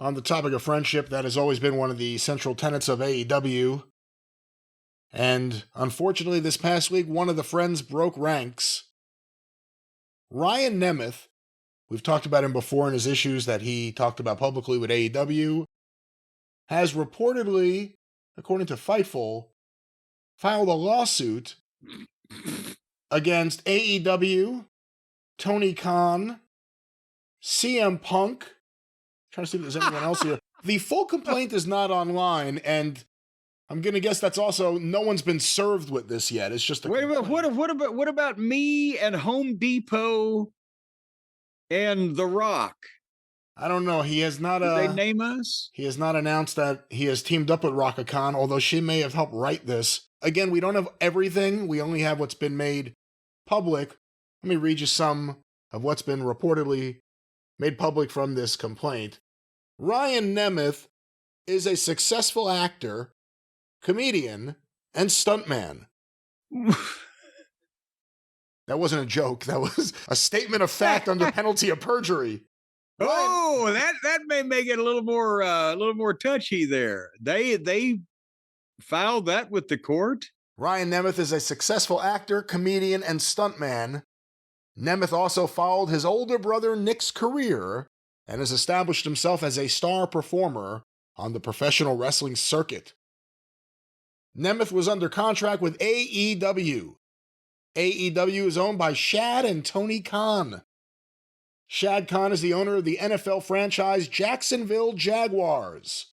on the topic of friendship, that has always been one of the central tenets of AEW. And unfortunately, this past week, one of the friends broke ranks. Ryan Nemeth, we've talked about him before in his issues that he talked about publicly with AEW, has reportedly, according to Fightful, filed a lawsuit against AEW, Tony Khan, CM Punk. I'm trying to see if there's anyone else here. The full complaint is not online, and I'm going to guess that's also, no one's been served with this yet. It's just a Wait a minute, what about me and Home Depot and The Rock? I don't know. He has not. Did they name us? He has not announced that he has teamed up with Raka Khan, although she may have helped write this. Again, we don't have everything. We only have what's been made public. Let me read you some of what's been reportedly made public from this complaint. Ryan Nemeth is a successful actor, comedian, and stuntman. That wasn't a joke. That was a statement of fact under penalty of perjury. Oh, that may make it a little more touchy there. They filed that with the court. Ryan Nemeth is a successful actor, comedian, and stuntman. Nemeth also followed his older brother Nick's career and has established himself as a star performer on the professional wrestling circuit. Nemeth was under contract with AEW. AEW is owned by Shad and Tony Khan. Shad Khan is the owner of the NFL franchise Jacksonville Jaguars.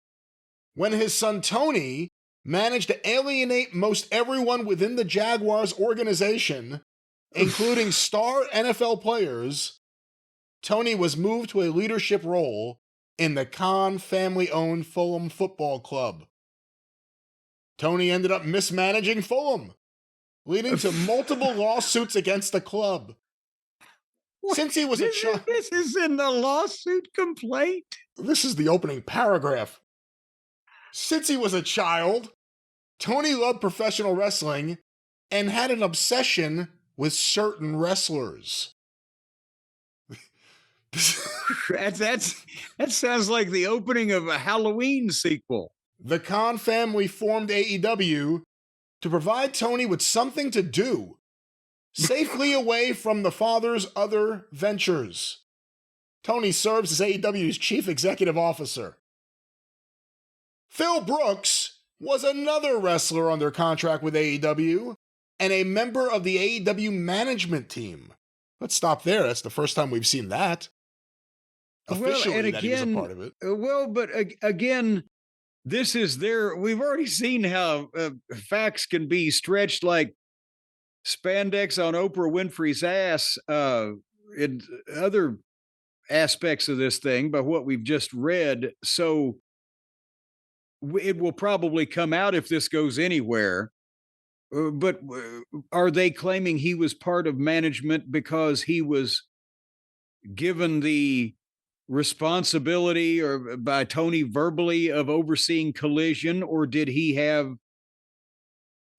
When his son Tony managed to alienate most everyone within the Jaguars organization, including star NFL players, Tony was moved to a leadership role in the Khan family-owned Fulham Football Club. Tony ended up mismanaging Fulham, leading to multiple lawsuits against the club. Since he was a child... This is in the lawsuit complaint? This is the opening paragraph. Since he was a child, Tony loved professional wrestling and had an obsession with certain wrestlers. That sounds like the opening of a Halloween sequel. The Khan family formed AEW to provide Tony with something to do, safely away from the father's other ventures. Tony serves as AEW's chief executive officer. Phil Brooks was another wrestler under contract with AEW and a member of the AEW management team. Let's stop there. That's the first time we've seen that. Officially, well, and that he was a part of it. Well, but again, this is we've already seen how facts can be stretched like spandex on Oprah Winfrey's ass in other aspects of this thing by what we've just read. So it will probably come out if this goes anywhere. But are they claiming he was part of management because he was given the responsibility or by Tony verbally of overseeing Collision, or did he have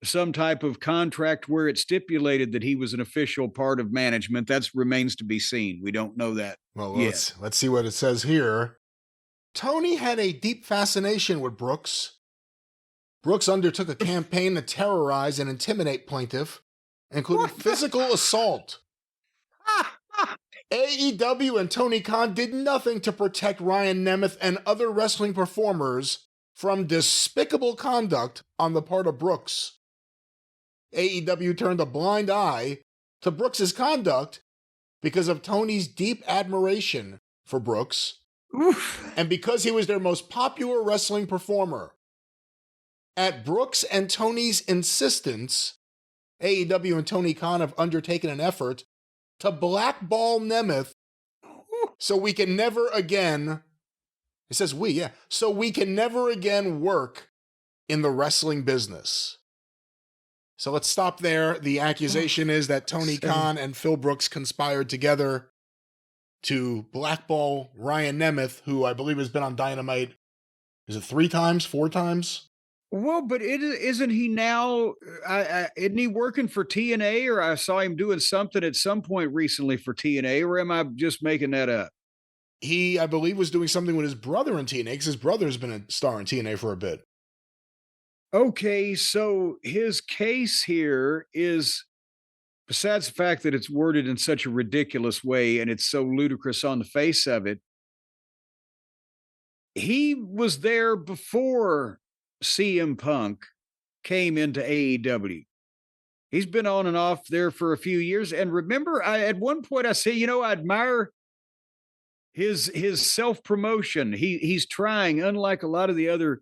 some type of contract where it stipulated that he was an official part of management? That remains to be seen. We don't know that. Well, let's see what it says here. Tony had a deep fascination with Brooks. Brooks undertook a campaign to terrorize and intimidate plaintiff, including physical assault. AEW and Tony Khan did nothing to protect Ryan Nemeth and other wrestling performers from despicable conduct on the part of Brooks. AEW turned a blind eye to Brooks' conduct because of Tony's deep admiration for Brooks and because he was their most popular wrestling performer. At Brooks and Tony's insistence, AEW and Tony Khan have undertaken an effort to blackball Nemeth so we can never again, it says so we can never again work in the wrestling business. So let's stop there. The accusation is that Tony Khan and Phil Brooks conspired together to blackball Ryan Nemeth, who I believe has been on Dynamite, is it 3 times, 4 times? Well, but isn't he now, isn't he working for TNA, or I saw him doing something at some point recently for TNA, or am I just making that up? He, I believe, was doing something with his brother in TNA because his brother's been a star in TNA for a bit. Okay, so his case here is, besides the fact that it's worded in such a ridiculous way and it's so ludicrous on the face of it, he was there before CM Punk came into AEW. He's been on and off there for a few years. And remember, at one point I say, I admire his self-promotion. He's trying, unlike a lot of the other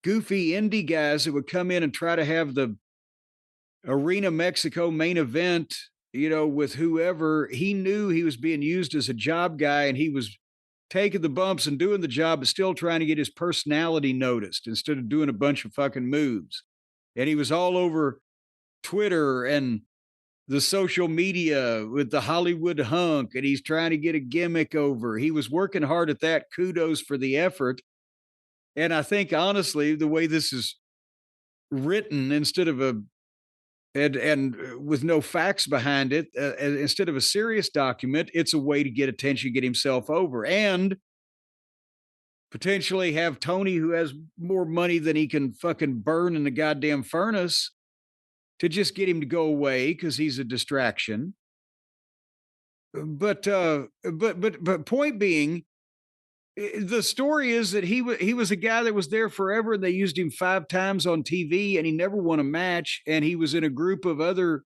goofy indie guys that would come in and try to have the Arena Mexico main event, with whoever. He knew he was being used as a job guy, and he was taking the bumps and doing the job, but still trying to get his personality noticed instead of doing a bunch of fucking moves. And he was all over Twitter and the social media with the Hollywood hunk, and he's trying to get a gimmick over. He was working hard at that. Kudos for the effort. And I think, honestly, the way this is written, instead of and with no facts behind it, instead of a serious document, it's a way to get attention, get himself over, and potentially have Tony, who has more money than he can fucking burn in the goddamn furnace, to just get him to go away because he's a distraction. But point being, the story is that he was a guy that was there forever, and they used him 5 times on TV, and he never won a match. And he was in a group of other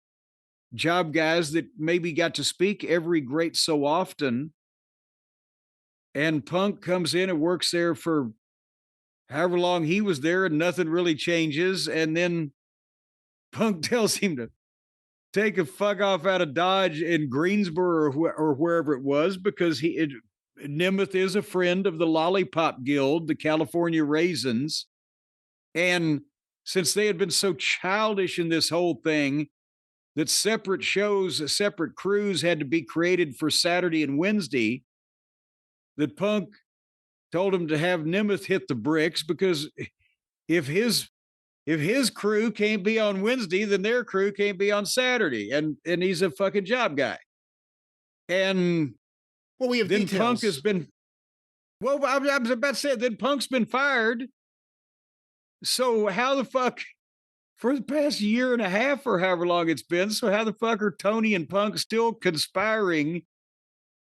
job guys that maybe got to speak every great so often. And Punk comes in and works there for however long he was there, and nothing really changes. And then Punk tells him to take a fuck off out of Dodge in Greensboro or wherever it was, because Nemeth is a friend of the Lollipop Guild, the California Raisins. And since they had been so childish in this whole thing that separate shows, separate crews had to be created for Saturday and Wednesday, that Punk told him to have Nemeth hit the bricks, because if his crew can't be on Wednesday, then their crew can't be on Saturday. And he's a fucking job guy. And well, we have then details. Punk has been, well, I was about to say, then Punk's been fired. So how the fuck, for the past year and a half or however long it's been, so how the fuck are Tony and Punk still conspiring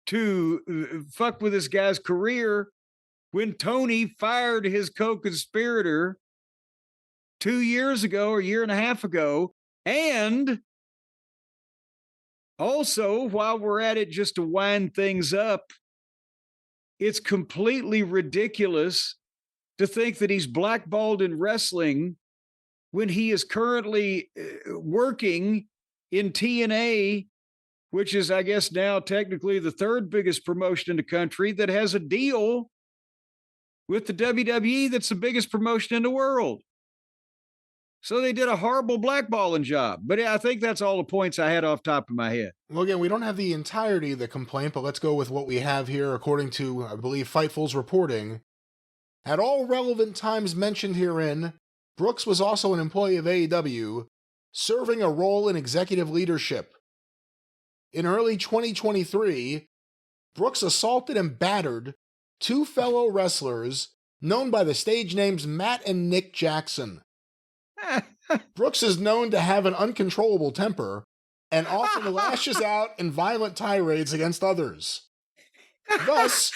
to fuck with this guy's career when Tony fired his co-conspirator 2 years ago or a year and a half ago? And also, while we're at it, just to wind things up, it's completely ridiculous to think that he's blackballed in wrestling when he is currently working in TNA, which is, I guess, now technically the 3rd biggest promotion in the country, that has a deal with the WWE that's the biggest promotion in the world. So they did a horrible blackballing job. But I think that's all the points I had off top of my head. Well, again, we don't have the entirety of the complaint, but let's go with what we have here. According to, I believe, Fightful's reporting, at all relevant times mentioned herein, Brooks was also an employee of AEW, serving a role in executive leadership. In early 2023, Brooks assaulted and battered 2 fellow wrestlers known by the stage names Matt and Nick Jackson. Brooks is known to have an uncontrollable temper and often lashes out in violent tirades against others. Thus,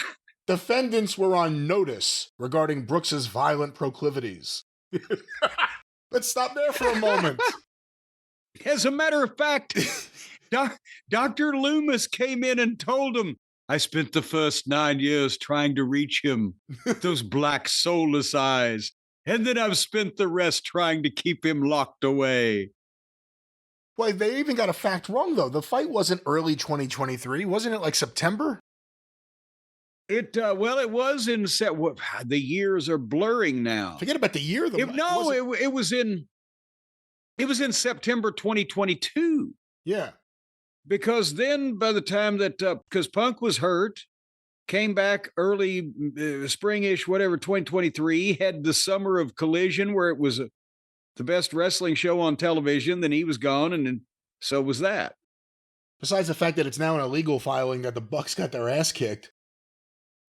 defendants were on notice regarding Brooks's violent proclivities. Let's stop there for a moment. As a matter of fact, Dr. Loomis came in and told him, I spent the first 9 years trying to reach him, those black soulless eyes, and then I've spent the rest trying to keep him locked away. Well, they even got a fact wrong, though. The fight wasn't early 2023. Wasn't it like September? It was in the years are blurring now. Forget about the year. It was in September 2022. Yeah. Because then by the time that, because Punk was hurt, came back early, springish, whatever, 2023, had the summer of Collision where it was the best wrestling show on television, then he was gone, and then so was that. Besides the fact that it's now an illegal filing that the Bucks got their ass kicked.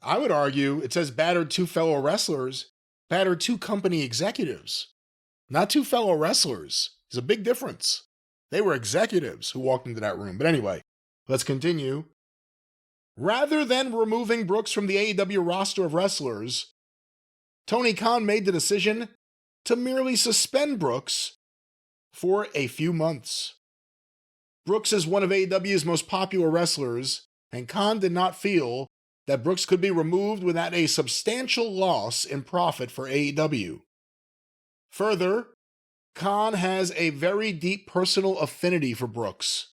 I would argue it says battered two fellow wrestlers, battered two company executives, not two fellow wrestlers. There's a big difference. They were executives who walked into that room. But anyway, let's continue. Rather than removing Brooks from the AEW roster of wrestlers, Tony Khan made the decision to merely suspend Brooks for a few months. Brooks is one of AEW's most popular wrestlers, and Khan did not feel that Brooks could be removed without a substantial loss in profit for AEW. Further, Khan has a very deep personal affinity for Brooks.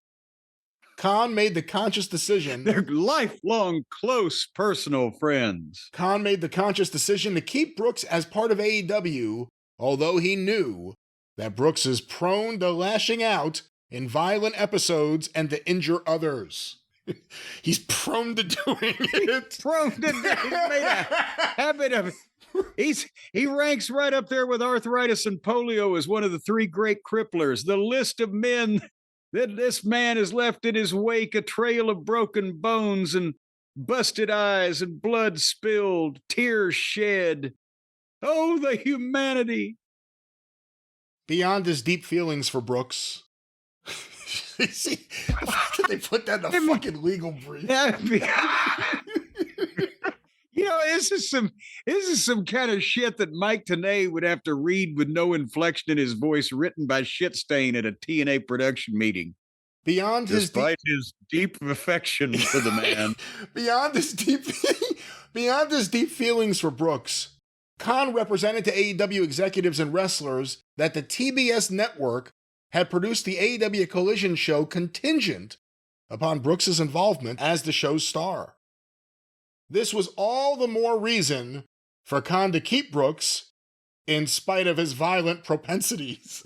Khan made the conscious decision. They're lifelong, close, personal friends. Khan made the conscious decision to keep Brooks as part of AEW, although he knew that Brooks is prone to lashing out in violent episodes and to injure others. He's prone to doing it. He's made a habit of it. He ranks right up there with arthritis and polio as one of the three great cripplers. The list of men that this man has left in his wake, a trail of broken bones and busted eyes and blood spilled, tears shed. Oh, the humanity. Beyond his deep feelings for Brooks. See, why did they put that in a fucking legal brief? You know, this is some kind of shit that Mike Tenay would have to read with no inflection in his voice, written by Shitstain at a TNA production meeting. Despite his deep affection for the man. Beyond his deep feelings for Brooks, Khan represented to AEW executives and wrestlers that the TBS network had produced the AEW Collision show contingent upon Brooks' involvement as the show's star. This was all the more reason for Khan to keep Brooks in spite of his violent propensities.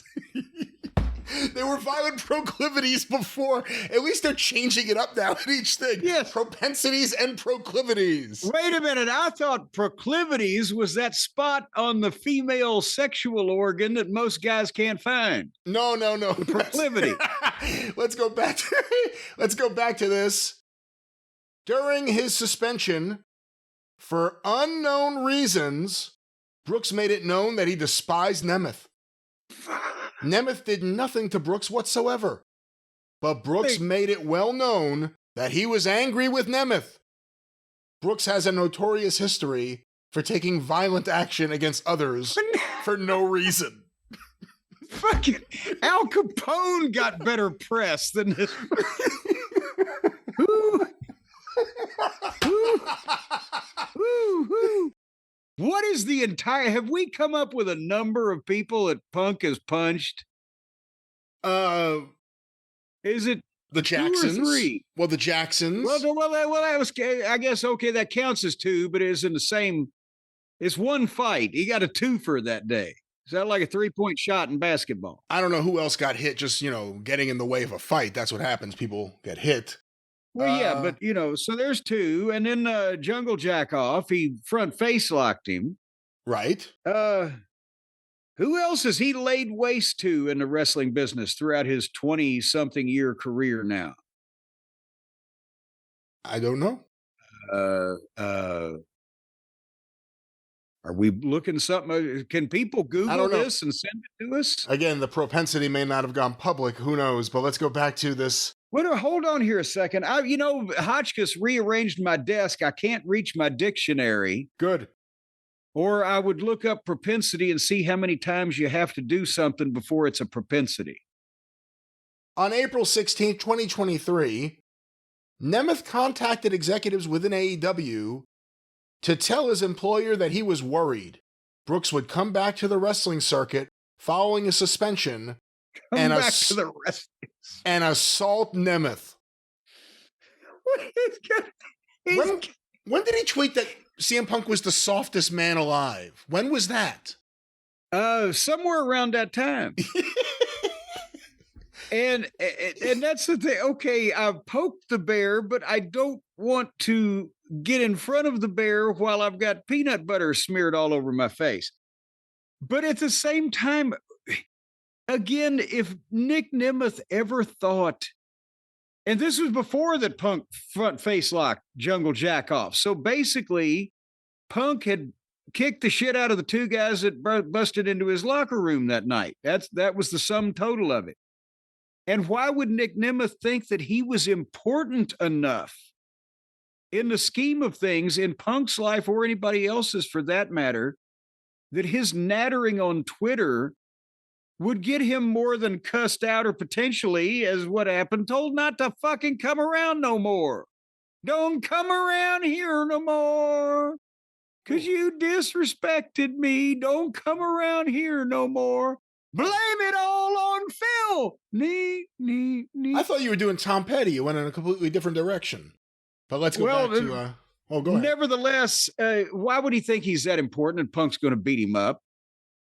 There were violent proclivities before. At least they're changing it up now at each thing. Yes. Propensities and proclivities. Wait a minute. I thought proclivities was that spot on the female sexual organ that most guys can't find. No. The proclivity. Let's go back to this. During his suspension, for unknown reasons, Brooks made it known that he despised Nemeth. Nemeth did nothing to Brooks whatsoever, but Brooks made it well known that he was angry with Nemeth. Brooks has a notorious history for taking violent action against others for no reason. Fucking Al Capone got better press than this. What is the entire... Have we come up with a number of people that Punk has punched? Is it the Jacksons? 2 or 3? Well, the Jacksons. Well, that was... I guess, okay, that counts as 2, but it's in the same... It's one fight. He got a twofer that day. Is that like a 3-point shot in basketball? I don't know who else got hit, just, getting in the way of a fight. That's what happens. People get hit. Well, yeah, but, so there's 2. And then Jungle Jack off, he front face locked him. Right. Who else has he laid waste to in the wrestling business throughout his 20-something year career now? I don't know. Are we looking something? Can people Google this and send it to us? Again, the propensity may not have gone public. Who knows? But let's go back to this. Well, hold on here a second. Hotchkiss rearranged my desk. I can't reach my dictionary. Good. Or I would look up propensity and see how many times you have to do something before it's a propensity. On April 16, 2023, Nemeth contacted executives within AEW to tell his employer that he was worried Brooks would come back to the wrestling circuit following a suspension and assault Nemeth. When did he tweet that CM Punk was the softest man alive? When was that? Somewhere around that time. And that's the thing. Okay, I've poked the bear, but I don't want to get in front of the bear while I've got peanut butter smeared all over my face. But at the same time, again, if Nick Nemeth ever thought And this was before that Punk front face lock Jungle Jack off. So basically, Punk had kicked the shit out of the two guys that busted into his locker room that night. That was the sum total of it. And why would Nick Nemeth think that he was important enough in the scheme of things in Punk's life or anybody else's for that matter, that his nattering on Twitter would get him more than cussed out or potentially, as what happened, told not to fucking come around no more. Don't come around here no more. Because you disrespected me. Don't come around here no more. Blame it all on Phil. I thought you were doing Tom Petty. You went in a completely different direction. But let's go back to... go ahead. Nevertheless, why would he think he's that important and Punk's going to beat him up?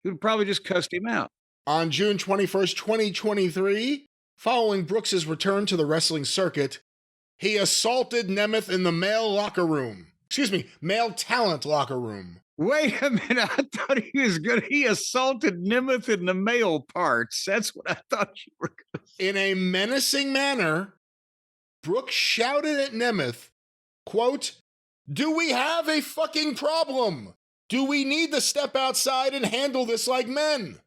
He would probably just cussed him out. On June 21st, 2023, following Brooks's return to the wrestling circuit, he assaulted Nemeth in the male talent locker room. Wait a minute. I thought he assaulted Nemeth in the male parts. That's what I thought you were going to say. In a menacing manner, Brooks shouted at Nemeth, quote, "Do we have a fucking problem? Do we need to step outside and handle this like men?"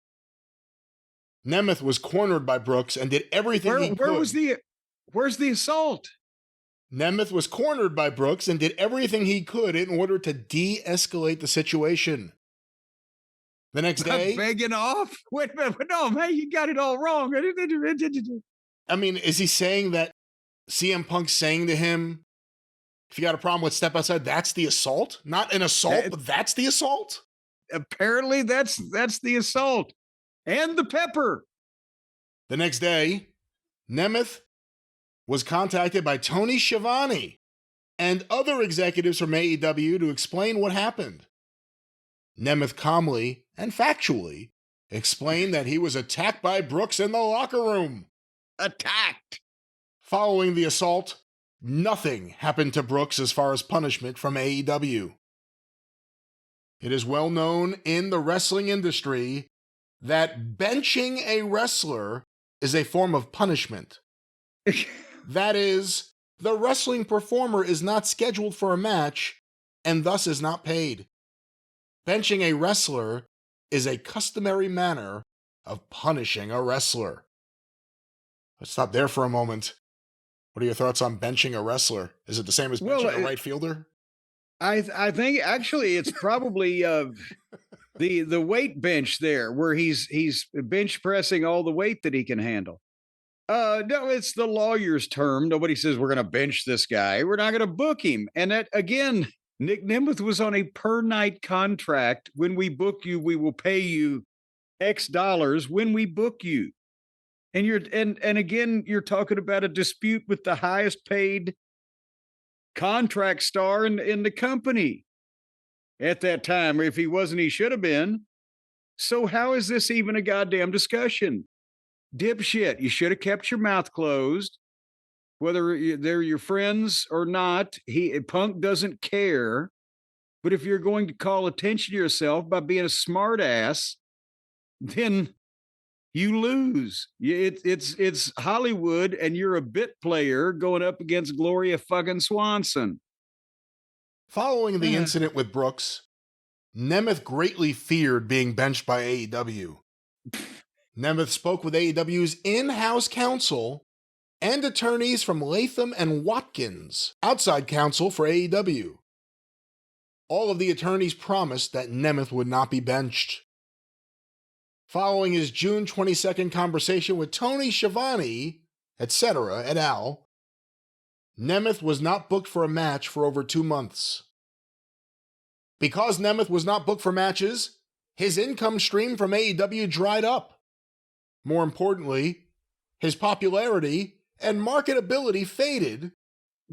Nemeth was cornered by Brooks and did everything he could. Where's the assault? Nemeth was cornered by Brooks and did everything he could in order to de-escalate the situation. The next day... begging off? Wait a minute. No, man, you got it all wrong. I mean, is he saying that CM Punk's saying to him, if you got a problem with step outside, that's the assault? Not an assault, but that's the assault? Apparently, that's the assault. And the pepper. The next day, Nemeth was contacted by Tony Schiavone and other executives from AEW to explain what happened. Nemeth calmly and factually explained that he was attacked by Brooks in the locker room. Attacked. Following the assault, nothing happened to Brooks as far as punishment from AEW. It is well known in the wrestling industry that benching a wrestler is a form of punishment. That is, the wrestling performer is not scheduled for a match and thus is not paid. Benching a wrestler is a customary manner of punishing a wrestler. Let's stop there for a moment. What are your thoughts on benching a wrestler? Is it the same as benching a right fielder? I think actually it's probably the weight bench there where he's bench pressing all the weight that he can handle. No, it's the lawyer's term. Nobody says we're going to bench this guy. We're not going to book him. And that again, Nick Nemeth was on a per night contract. When we book you, we will pay you X dollars when we book you. And again, you're talking about a dispute with the highest paid contract star in the company at that time. If he wasn't, he should have been. So how is this even a goddamn discussion? Dipshit, you should have kept your mouth closed. Whether they're your friends or not, Punk doesn't care. But if you're going to call attention to yourself by being a smart ass, then you lose. It's Hollywood, and you're a bit player going up against Gloria fucking Swanson. Following the incident with Brooks, Nemeth greatly feared being benched by AEW. Nemeth spoke with AEW's in-house counsel and attorneys from Latham and Watkins, outside counsel for AEW. All of the attorneys promised that Nemeth would not be benched. Following his June 22nd conversation with Tony Schiavone, etc., et al., Nemeth was not booked for a match for over 2 months. Because Nemeth was not booked for matches, his income stream from AEW dried up. More importantly, his popularity and marketability faded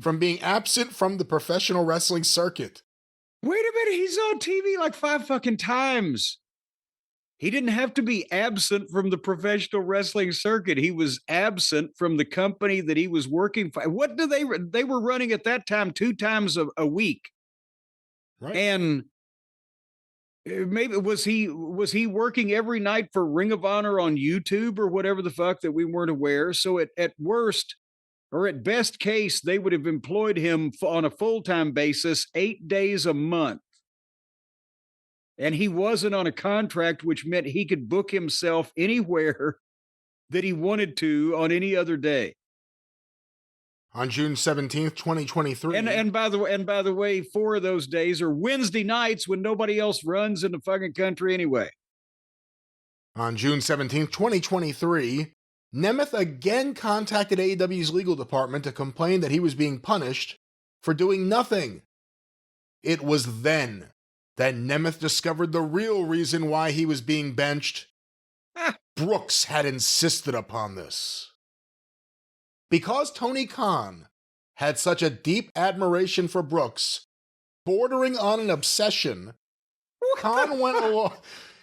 from being absent from the professional wrestling circuit. Wait a minute, he's on TV like 5 fucking times. He didn't have to be absent from the professional wrestling circuit. He was absent from the company that he was working for. What do they were running at that time 2 times a week. Right. And maybe was he working every night for Ring of Honor on YouTube or whatever the fuck that we weren't aware? So at worst, or at best case, they would have employed him on a full-time basis 8 days a month. And he wasn't on a contract, which meant he could book himself anywhere that he wanted to on any other day. On June 17th, 2023. And by the way, 4 of those days are Wednesday nights when nobody else runs in the fucking country anyway. On June 17th, 2023, Nemeth again contacted AEW's legal department to complain that he was being punished for doing nothing. It was then that Nemeth discovered the real reason why he was being benched. Brooks had insisted upon this. Because Tony Khan had such a deep admiration for Brooks, bordering on an obsession, Khan went along.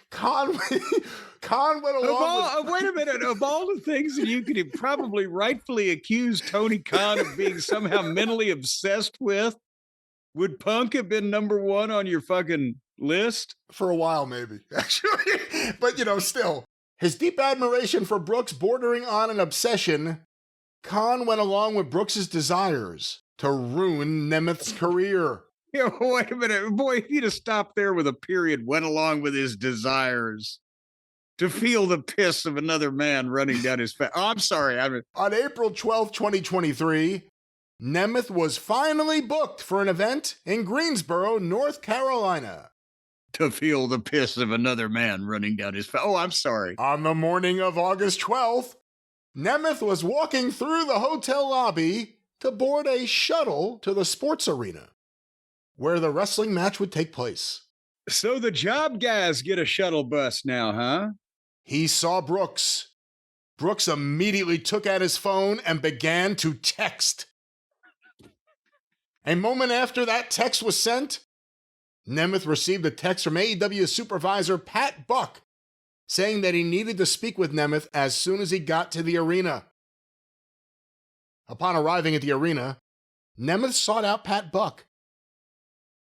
Khan went along. Wait a minute. Of all the things that you could probably rightfully accuse Tony Khan of being somehow mentally obsessed with, would Punk have been number 1 on your fucking list? For a while, maybe, actually. But, still. His deep admiration for Brooks bordering on an obsession, Khan went along with Brooks's desires to ruin Nemeth's career. Wait a minute. Boy, if you'd have stopped there with a period, went along with his desires to feel the piss of another man running down his face. Oh, I'm sorry. On April 12th, 2023, Nemeth was finally booked for an event in Greensboro, North Carolina. To feel the piss of another man running down his face. Oh, I'm sorry. On the morning of August 12th, Nemeth was walking through the hotel lobby to board a shuttle to the sports arena, where the wrestling match would take place. So the job guys get a shuttle bus now, huh? He saw Brooks. Brooks immediately took out his phone and began to text. A moment after that text was sent, Nemeth received a text from AEW supervisor Pat Buck saying that he needed to speak with Nemeth as soon as he got to the arena. Upon arriving at the arena, Nemeth sought out Pat Buck.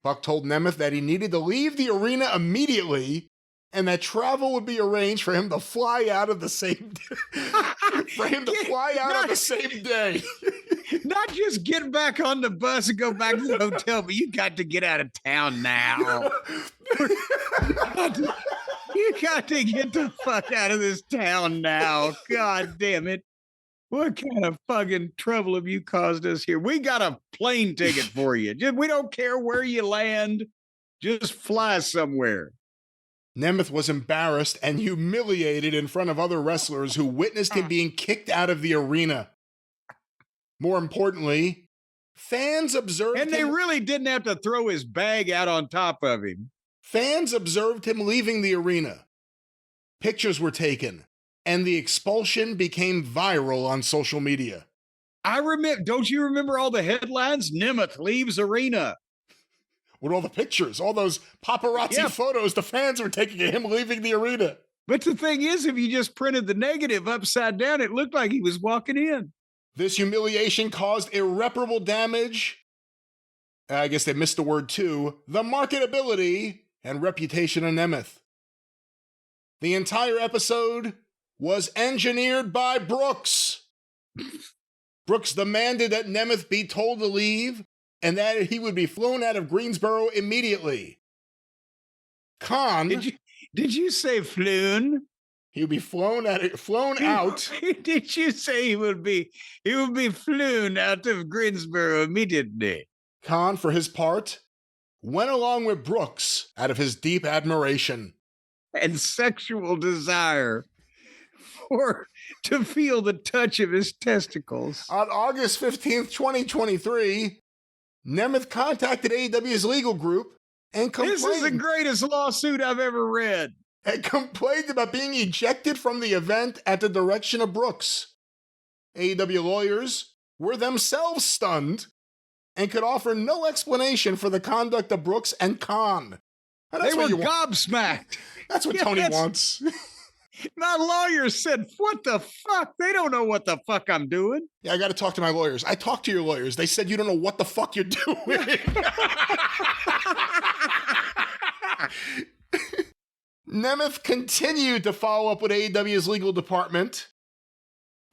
Buck told Nemeth that he needed to leave the arena immediately and that travel would be arranged for him to fly out of the same day. Not just get back on the bus and go back to the hotel, but you got to get out of town now. You got to get the fuck out of this town now. God damn it. What kind of fucking trouble have you caused us here? We got a plane ticket for you. We don't care where you land. Just fly somewhere. Nemeth was embarrassed and humiliated in front of other wrestlers who witnessed him being kicked out of the arena. More importantly, fans observed him. And they really didn't have to throw his bag out on top of him. Fans observed him leaving the arena. Pictures were taken, and the expulsion became viral on social media. I remember, don't you remember all the headlines? Nemeth leaves arena. With all the pictures, all those paparazzi photos the fans were taking of him leaving the arena. But the thing is, if you just printed the negative upside down, it looked like he was walking in. This humiliation caused irreparable damage. I guess they missed the word too. The marketability and reputation of Nemeth. The entire episode was engineered by Brooks. Brooks demanded that Nemeth be told to leave and that he would be flown out of Greensboro immediately. Khan... Did you say flown? He would be flown out. Did you say he would be flown out of Greensboro immediately? Khan, for his part, went along with Brooks out of his deep admiration and sexual desire to feel the touch of his testicles. On August 15th, 2023, Nemeth contacted AEW's legal group and complained. This is the greatest lawsuit I've ever read. And complained about being ejected from the event at the direction of Brooks. AEW lawyers were themselves stunned and could offer no explanation for the conduct of Brooks and Khan. They were gobsmacked. That's what Tony wants. My lawyers said, what the fuck? They don't know what the fuck I'm doing. Yeah, I got to talk to my lawyers. I talked to your lawyers. They said you don't know what the fuck you're doing. Nemeth continued to follow up with AEW's legal department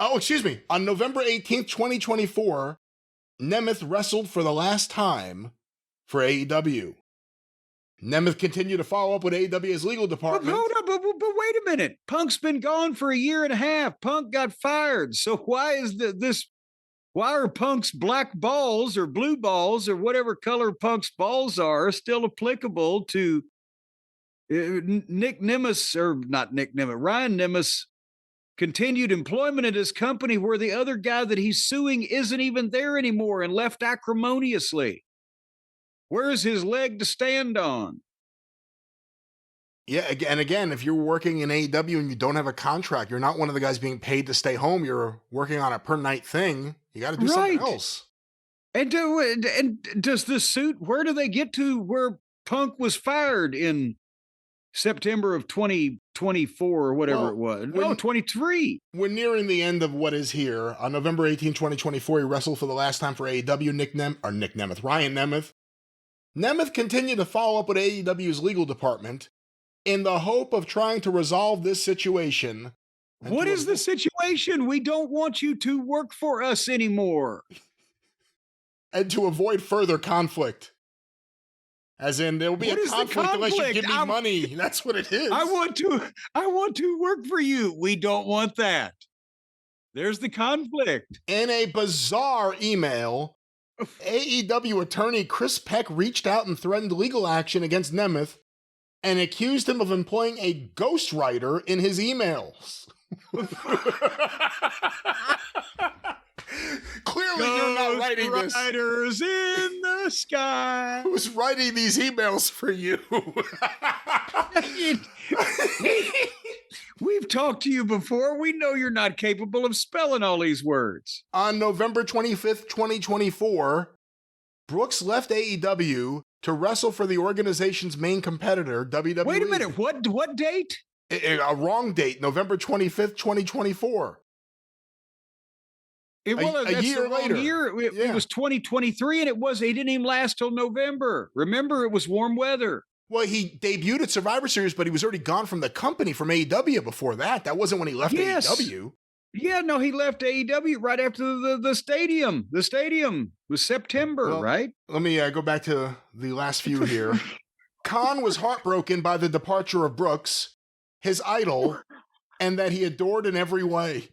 Oh, excuse me. On November 18th, 2024, Nemeth wrestled for the last time for AEW. Nemeth continued to follow up with AEW's legal department. But hold up, but wait a minute. Punk's been gone for a year and a half. Punk got fired. So why is why are Punk's black balls or blue balls or whatever color Punk's balls are still applicable to Nick Nemeth, or not Nick Nemeth, Ryan Nemeth's continued employment at his company where the other guy that he's suing isn't even there anymore and left acrimoniously? Where's his leg to stand on? Yeah, and again, if you're working in AEW and you don't have a contract, you're not one of the guys being paid to stay home. You're working on a per night thing. You got to do something else. And does the suit, where do they get to where Punk was fired in September of 2024 or whatever it was? No, 23. We're nearing the end of what is here. On November 18, 2024, he wrestled for the last time for AEW, Ryan Nemeth. Nemeth continued to follow up with AEW's legal department in the hope of trying to resolve this situation. What is the situation? We don't want you to work for us anymore. And to avoid further conflict. As in, there will be a conflict unless you give me money. That's what it is. I want to work for you. We don't want that. There's the conflict. In a bizarre email, AEW attorney Chris Peck reached out and threatened legal action against Nemeth and accused him of employing a ghostwriter in his emails. Clearly, you're not writing this. Ghostwriters in the sky. Who's writing these emails for you? We've talked to you before. We know you're not capable of spelling all these words. On November 25th, 2024, Brooks left AEW to wrestle for the organization's main competitor, WWE. Wait a minute. What date? A wrong date, November 25th, 2024. A year later. It was 2023, and he didn't even last till November. Remember, it was warm weather. Well, he debuted at Survivor Series, but he was already gone from the company from AEW before that. That wasn't when he left AEW. Yeah, no, he left AEW right after the stadium. The stadium was September, right? Let me go back to the last few here. Khan was heartbroken by the departure of Brooks, his idol, and that he adored in every way.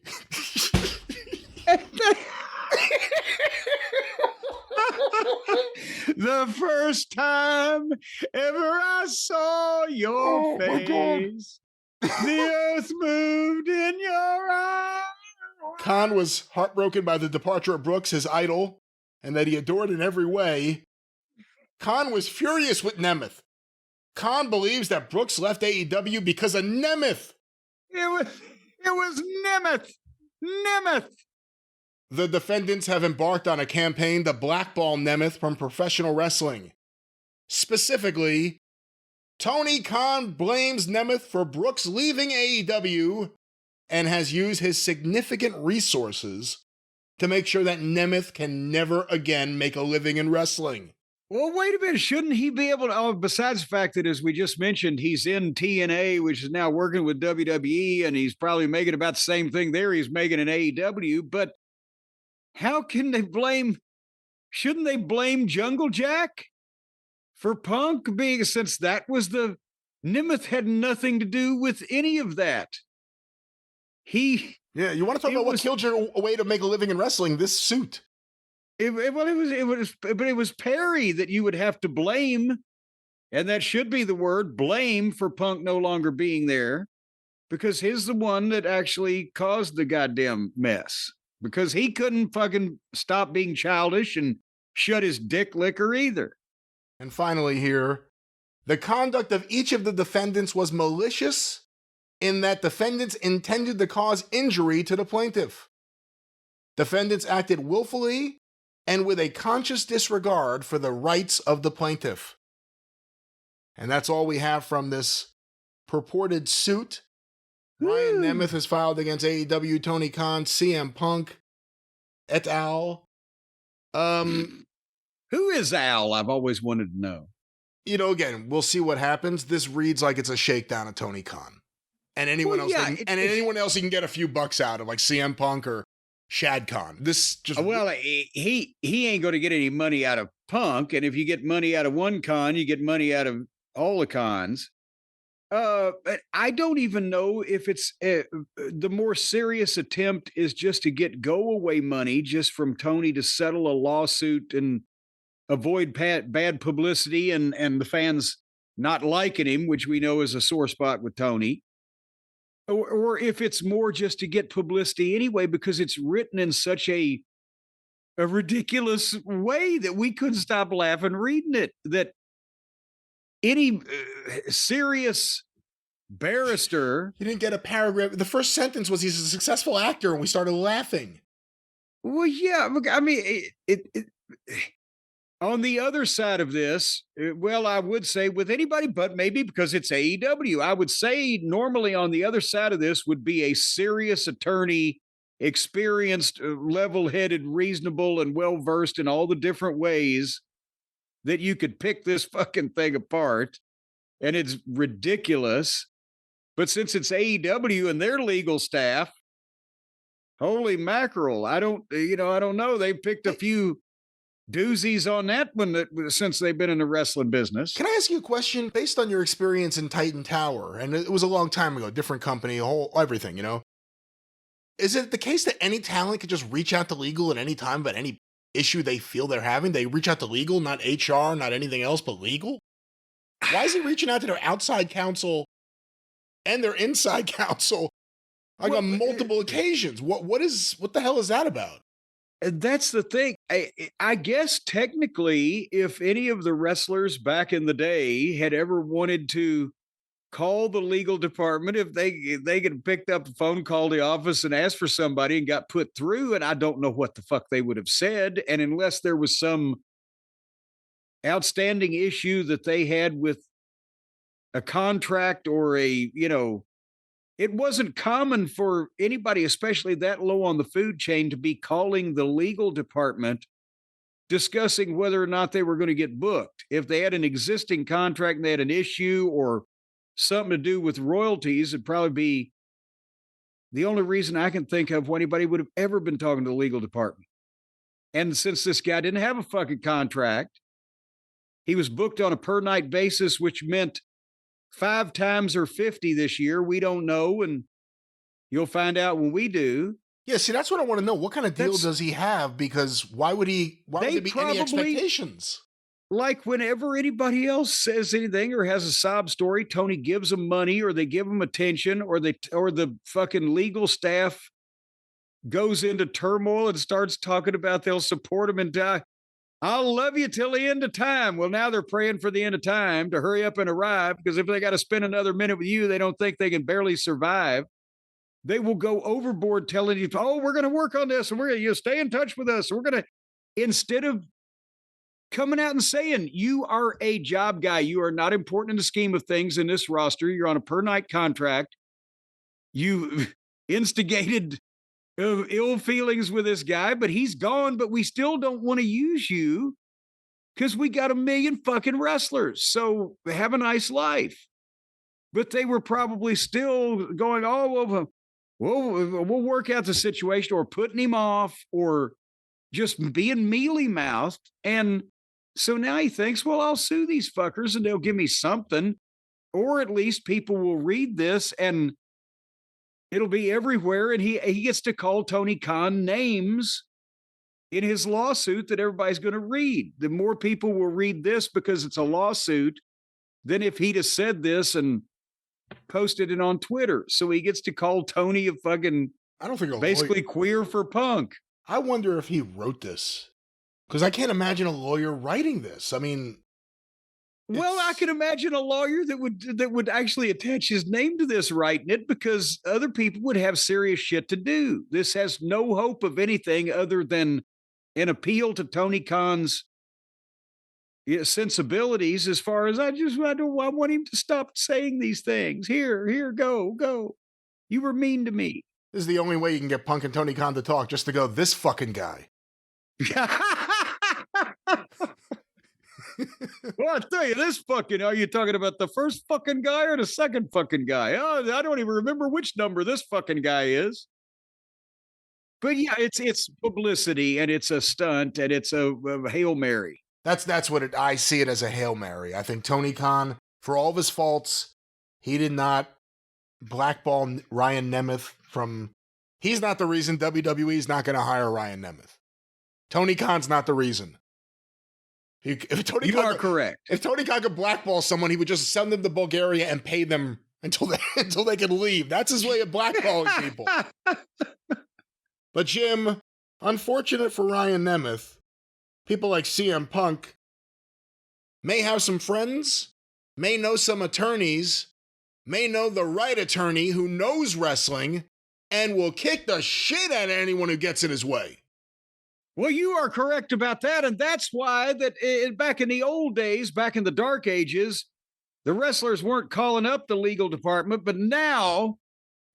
The first time ever I saw your face, the earth moved in your eyes. Khan was heartbroken by the departure of Brooks, his idol, and that he adored in every way. Khan was furious with Nemeth. Khan believes that Brooks left AEW because of Nemeth. It was Nemeth. Nemeth. The defendants have embarked on a campaign to blackball Nemeth from professional wrestling. Specifically, Tony Khan blames Nemeth for Brooks leaving AEW and has used his significant resources to make sure that Nemeth can never again make a living in wrestling. Well, wait a minute. Shouldn't he be able to, besides the fact that, as we just mentioned, he's in TNA, which is now working with WWE, and he's probably making about the same thing there he's making in AEW, but how can they shouldn't they blame Jungle Jack for Punk since that was Nemeth had nothing to do with any of that. You want to talk about what killed your way to make a living in wrestling? This suit. It was Perry that you would have to blame, and that should be the word, blame, for Punk no longer being there, because he's the one that actually caused the goddamn mess. Because he couldn't fucking stop being childish and shut his dick liquor either. And finally here, the conduct of each of the defendants was malicious in that defendants intended to cause injury to the plaintiff. Defendants acted willfully and with a conscious disregard for the rights of the plaintiff. And that's all we have from this purported suit. Ryan Nemeth has filed against AEW, Tony Khan, CM Punk, et al. Who is Al? I've always wanted to know. Again, we'll see what happens. This reads like it's a shakedown of Tony Khan. And anyone Well, else, yeah, anyone else, he can get a few bucks out of, like CM Punk or Shad Khan. This just well, he ain't going to get any money out of Punk, and if you get money out of one con, you get money out of all the cons. But I don't even know if it's the more serious attempt is just to get go away money just from Tony to settle a lawsuit and avoid bad publicity and the fans not liking him, which we know is a sore spot with Tony. Or if it's more just to get publicity anyway, because it's written in such a ridiculous way that we couldn't stop laughing reading it. That any serious barrister. he didn't get a paragraph. The first sentence was he's a successful actor, and we started laughing. Well, yeah, look, I mean, on the other side of this, well, I would say with anybody, but maybe because it's AEW, I would say normally on the other side of this would be a serious attorney, experienced, level-headed, reasonable, and well-versed in all the different ways that you could pick this fucking thing apart. And it's ridiculous. But since it's AEW and their legal staff, holy mackerel, I don't know. They picked a few doozies on that one since they've been in the wrestling business. Can I ask you a question based on your experience in Titan Tower? And it was a long time ago, different company, everything, Is it the case that any talent could just reach out to legal at any time about any issue they feel they're having? They reach out to legal, not HR, not anything else, but legal? Why is he reaching out to their outside counsel and their inside counsel on multiple occasions? What the hell is that about? That's the thing. I guess technically, if any of the wrestlers back in the day had ever wanted to call the legal department, if they could have picked up the phone, called the office and asked for somebody and got put through, and I don't know what the fuck they would have said. And unless there was some outstanding issue that they had with a contract or it wasn't common for anybody, especially that low on the food chain, to be calling the legal department discussing whether or not they were going to get booked. If they had an existing contract and they had an issue or something to do with royalties, it'd probably be the only reason I can think of when anybody would have ever been talking to the legal department. And since this guy didn't have a fucking contract, he was booked on a per night basis, which meant 5 times or 50 this year. We don't know, and you'll find out when we do. Yeah, see, that's what I want to know. What kind of deal does he have? Because why would there be any expectations? Like whenever anybody else says anything or has a sob story, Tony gives them money or they give them attention or the fucking legal staff goes into turmoil and starts talking about they'll support him and die. I'll love you till the end of time. Well, now they're praying for the end of time to hurry up and arrive, because if they got to spend another minute with you, they don't think they can barely survive. They will go overboard telling you, oh, we're going to work on this and we're going to stay in touch with us. We're going to, instead of coming out and saying, you are a job guy. You are not important in the scheme of things in this roster. You're on a per night contract. You instigated ill feelings with this guy, but he's gone, but we still don't want to use you because we got 1 million fucking wrestlers. So have a nice life. But they were probably still going, oh, we'll work out the situation, or putting him off, or just being mealy-mouthed. And so now he thinks, well, I'll sue these fuckers and they'll give me something, or at least people will read this and it'll be everywhere, and he gets to call Tony Khan names in his lawsuit that everybody's going to read. The more people will read this because it's a lawsuit than if he'd have said this and posted it on Twitter. So he gets to call Tony a fucking, I don't think basically queer for Punk. I wonder if he wrote this, because I can't imagine a lawyer writing this. I mean, well, I can imagine a lawyer that would actually attach his name to this writing it, because other people would have serious shit to do. This has no hope of anything other than an appeal to Tony Khan's sensibilities. As far as I want him to stop saying these things. Here, go. You were mean to me. This is the only way you can get Punk and Tony Khan to talk, just to go, this fucking guy. Well, I tell you, are you talking about the first fucking guy or the second fucking guy? Oh, I don't even remember which number this fucking guy is. But yeah, it's publicity and it's a stunt and it's a Hail Mary. That's what I see it as, a Hail Mary. I think Tony Khan, for all of his faults, he did not blackball Ryan Nemeth from. He's not the reason WWE is not going to hire Ryan Nemeth. Tony Khan's not the reason. You are correct. If Tony Khan could blackball someone, he would just send them to Bulgaria and pay them until they could leave. That's his way of blackballing people. But Jim, unfortunate for Ryan Nemeth, people like CM Punk may have some friends, may know some attorneys, may know the right attorney who knows wrestling, and will kick the shit out of anyone who gets in his way. Well, you are correct about that. And that's why back in the old days, back in the dark ages, the wrestlers weren't calling up the legal department. But now,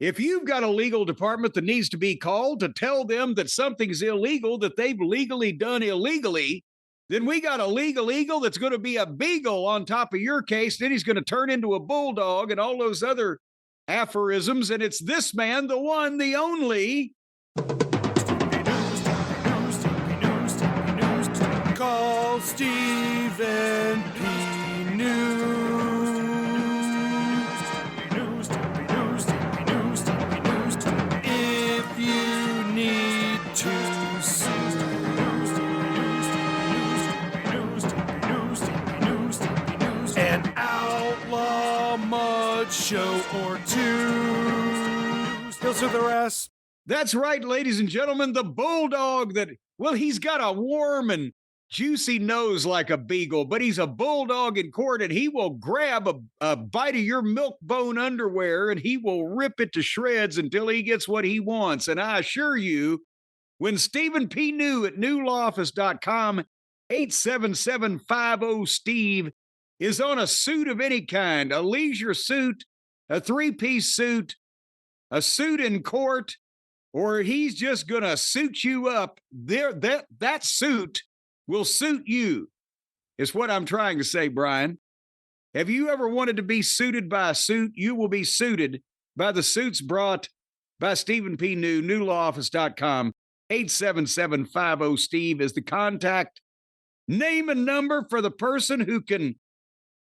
if you've got a legal department that needs to be called to tell them that something's illegal, that they've legally done illegally, then we got a legal eagle that's going to be a beagle on top of your case. Then he's going to turn into a bulldog and all those other aphorisms. And it's this man, the one, the only. Call Stephen P. News. If you need to sue. An outlaw mud show or two. He'll sue the rest. That's right, ladies and gentlemen, the bulldog that, well, he's got a warm and juicy nose like a beagle, but he's a bulldog in court, and he will grab a bite of your milk bone underwear and he will rip it to shreds until he gets what he wants. And I assure you, when Stephen P. New at newlawoffice.com, 877-50-STEVE, is on a suit of any kind, a leisure suit, a three-piece suit, a suit in court, or he's just going to suit you up, that suit will suit you, is what I'm trying to say, Brian. Have you ever wanted to be suited by a suit? You will be suited by the suits brought by Stephen P. New, newlawoffice.com. 877-50-STEVE is the contact. Name and number for the person who can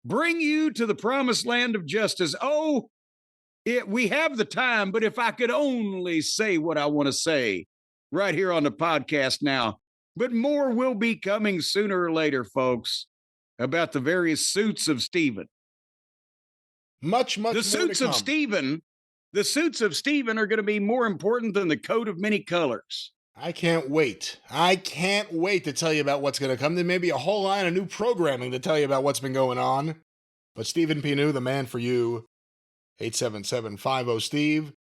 bring you to the promised land of justice. Oh, we have the time, but if I could only say what I want to say right here on the podcast now. But more will be coming sooner or later, folks, about the various suits of Stephen. Much more to come. The suits of Stephen are going to be more important than the coat of many colors. I can't wait. I can't wait to tell you about what's going to come. There may be a whole line of new programming to tell you about what's been going on. But Stephen P. New, the man for you. 877-50-STEVE.